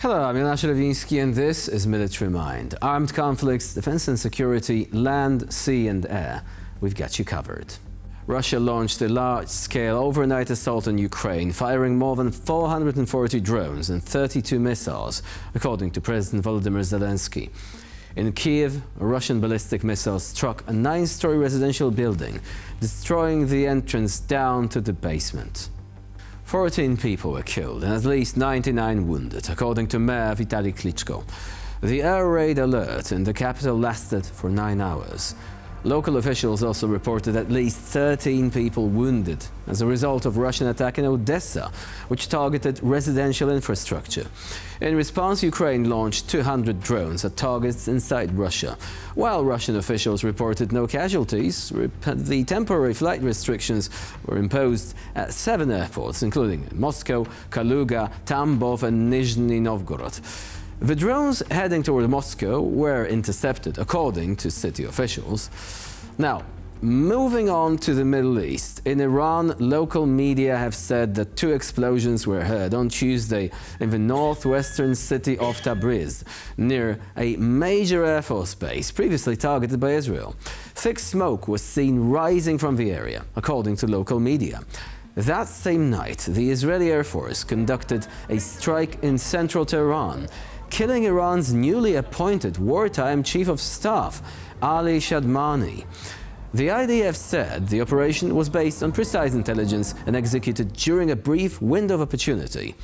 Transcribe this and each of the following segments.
Hello, I'm Jonasz Lewiński and this is Military Mind. Armed conflicts, defense and security, land, sea and air. We've got you covered. Russia launched a large-scale overnight assault on Ukraine, firing more than 440 drones and 32 missiles, according to President Volodymyr Zelensky. In Kiev, a Russian ballistic missile struck a 9-story residential building, destroying the entrance down to the basement. 14 people were killed and at least 99 wounded, according to Mayor Vitaly Klitschko. The air raid alert in the capital lasted for 9 hours. Local officials also reported at least 13 people wounded as a result of Russian attack in Odessa, which targeted residential infrastructure. In response, Ukraine launched 200 drones at targets inside Russia. While Russian officials reported no casualties, the temporary flight restrictions were imposed at 7 airports, including Moscow, Kaluga, Tambov and Nizhny Novgorod. The drones heading toward Moscow were intercepted, according to city officials. Now, moving on to the Middle East. In Iran, local media have said that 2 explosions were heard on Tuesday in the northwestern city of Tabriz, near a major Air Force base previously targeted by Israel. Thick smoke was seen rising from the area, according to local media. That same night, the Israeli Air Force conducted a strike in central Tehran, killing Iran's newly appointed wartime chief of staff, Ali Shadmani. The IDF said the operation was based on precise intelligence and executed during a brief window of opportunity.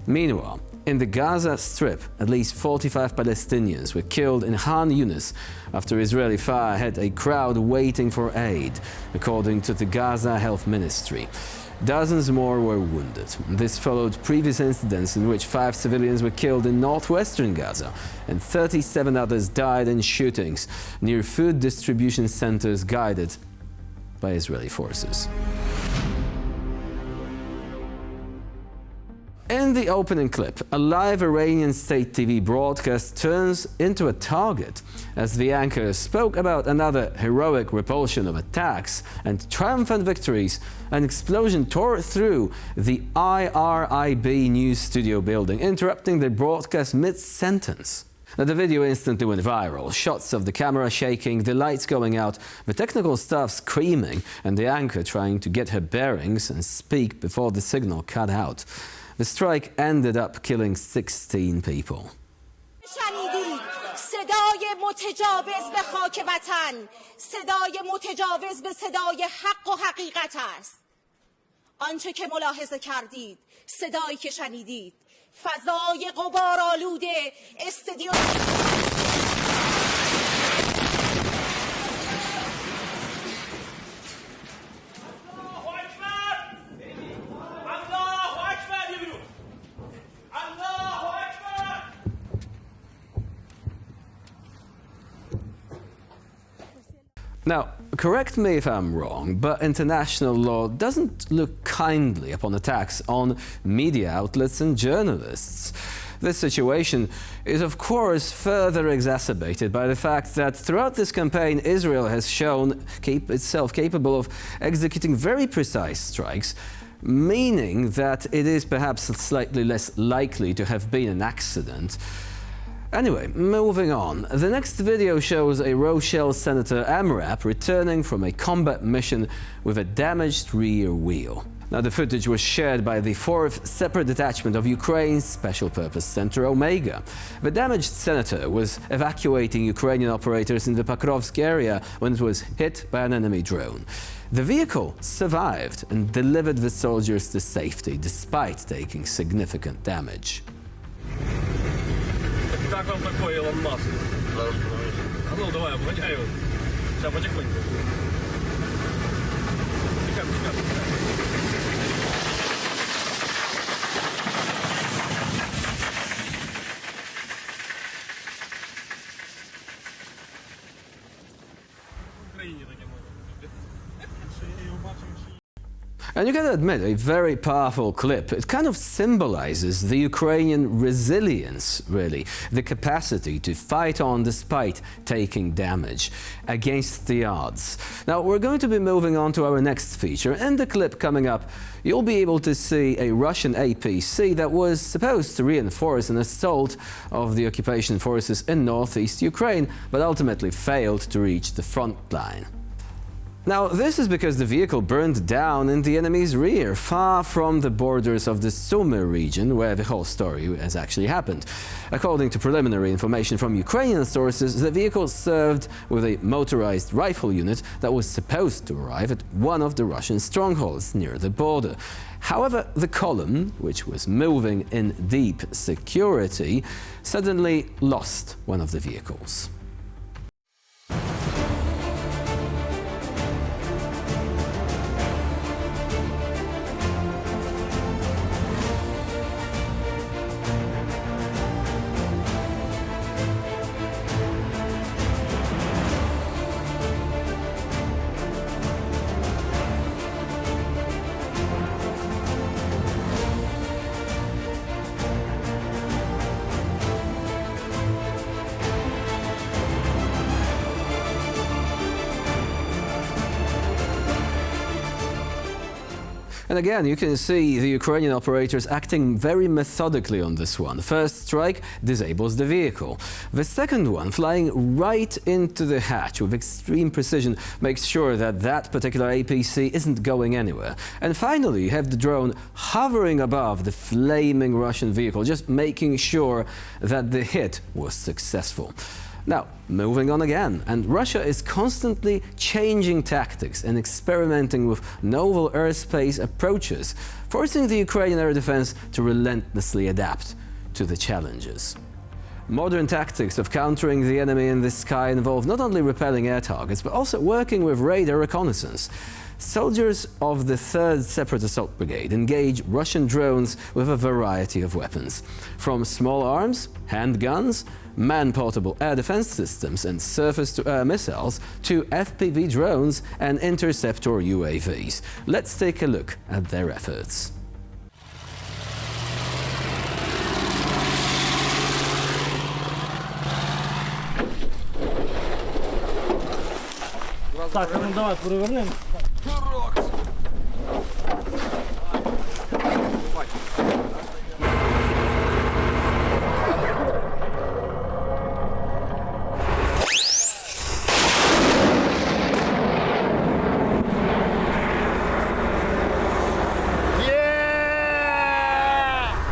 Meanwhile, in the Gaza Strip, at least 45 Palestinians were killed in Khan Yunis after Israeli fire hit a crowd waiting for aid, according to the Gaza Health Ministry. Dozens more were wounded. This followed previous incidents in which 5 civilians were killed in northwestern Gaza and 37 others died in shootings near food distribution centers guided by Israeli forces. In the opening clip, a live Iranian state TV broadcast turns into a target as the anchor spoke about another heroic repulsion of attacks and triumphant victories. An explosion tore through the IRIB news studio building, interrupting the broadcast mid-sentence. Now, the video instantly went viral. Shots of the camera shaking, the lights going out, the technical staff screaming, and the anchor trying to get her bearings and speak before the signal cut out. The strike ended up killing 16 people. صدای متجاوز به خاک وطن، صدای متجاوز به صدای حق و حقیقت است. آنچه که ملاحظه کردید، صدایی که شنیدید، فضای غبارآلود استادیوم. Now, correct me if I'm wrong, but international law doesn't look kindly upon attacks on media outlets and journalists. This situation is, of course, further exacerbated by the fact that throughout this campaign, Israel has shown itself capable of executing very precise strikes, meaning that it is perhaps slightly less likely to have been an accident. Anyway, moving on. The next video shows a Rochelle Senator AMRAP returning from a combat mission with a damaged rear wheel. Now, the footage was shared by the 4th Separate Detachment of Ukraine's Special Purpose Center Omega. The damaged senator was evacuating Ukrainian operators in the Pakrovsk area when it was hit by an enemy drone. The vehicle survived and delivered the soldiers to safety despite taking significant damage. Как вам такой Илон Маск? А ну давай, обгоняй его. Сейчас потихоньку. Тихо. And you gotta admit, a very powerful clip. It kind of symbolizes the Ukrainian resilience, really, the capacity to fight on despite taking damage against the odds. Now, we're going to be moving on to our next feature. In the clip coming up, you'll be able to see a Russian APC that was supposed to reinforce an assault of the occupation forces in northeast Ukraine, but ultimately failed to reach the front line. Now, this is because the vehicle burned down in the enemy's rear, far from the borders of the Sumy region, where the whole story has actually happened. According to preliminary information from Ukrainian sources, the vehicle served with a motorized rifle unit that was supposed to arrive at one of the Russian strongholds near the border. However, the column, which was moving in deep security, suddenly lost one of the vehicles. And again, you can see the Ukrainian operators acting very methodically on this one. The first strike disables the vehicle. The second one, flying right into the hatch with extreme precision, makes sure that that particular APC isn't going anywhere. And finally, you have the drone hovering above the flaming Russian vehicle, just making sure that the hit was successful. Now, moving on again, and Russia is constantly changing tactics and experimenting with novel airspace approaches, forcing the Ukrainian air defense to relentlessly adapt to the challenges. Modern tactics of countering the enemy in the sky involve not only repelling air targets, but also working with radar reconnaissance. Soldiers of the 3rd Separate Assault Brigade engage Russian drones with a variety of weapons, from small arms, handguns, man-portable air defense systems and surface-to-air missiles to FPV drones and interceptor UAVs. Let's take a look at their efforts. Так, ну давай перевернемо.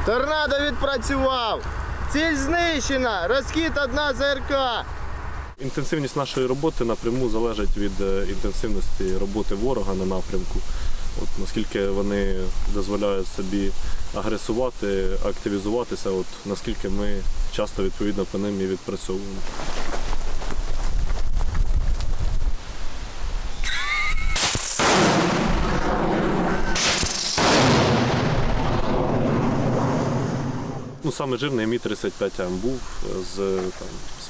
Торнадо відпрацював! Ціль знищена! Розхід 1 ЗРК! Інтенсивність нашої роботи напряму залежить від інтенсивності роботи ворога на напрямку. От, наскільки вони дозволяють собі агресувати, активізуватися, от, наскільки ми часто відповідно по ним і відпрацьовуємо. Саме жирний Мі-35М був з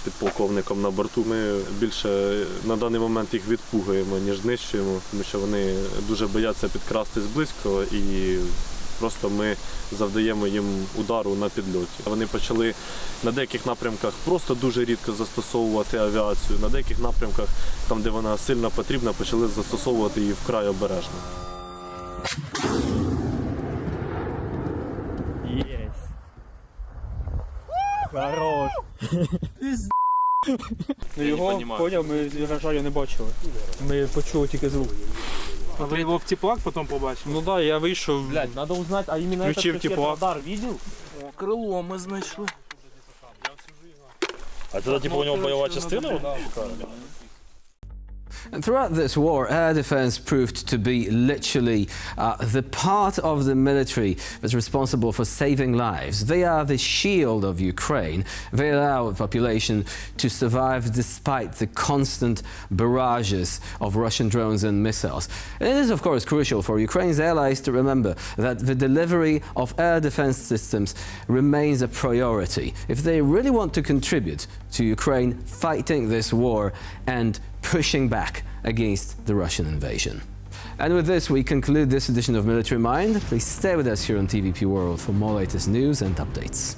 підполковником на борту. Ми більше на даний момент їх відпугуємо, ніж знищуємо, тому що вони дуже бояться підкрастись близько і просто ми завдаємо їм удару на підльоті. Вони почали на деяких напрямках просто дуже рідко застосовувати авіацію, на деяких напрямках, там де вона сильно потрібна, почали застосовувати її вкрай обережно. Хорош. Його, поняв, ми вражаю не бачили. Ми почули тільки звук. А ви його в теплак потім побачили? Ну так, я вийшов. Блядь, треба узнати, а іменно Включив теплак. радар видел? О, крило ми знайшли. А це типу у нього бойова частина? And throughout this war, air defense proved to be literally the part of the military that's responsible for saving lives. They are the shield of Ukraine. They allow the population to survive despite the constant barrages of Russian drones and missiles. And it is, of course, crucial for Ukraine's allies to remember that the delivery of air defense systems remains a priority if they really want to contribute to Ukraine fighting this war and pushing back against the Russian invasion. And with this, we conclude this edition of Military Mind. Please stay with us here on TVP World for more latest news and updates.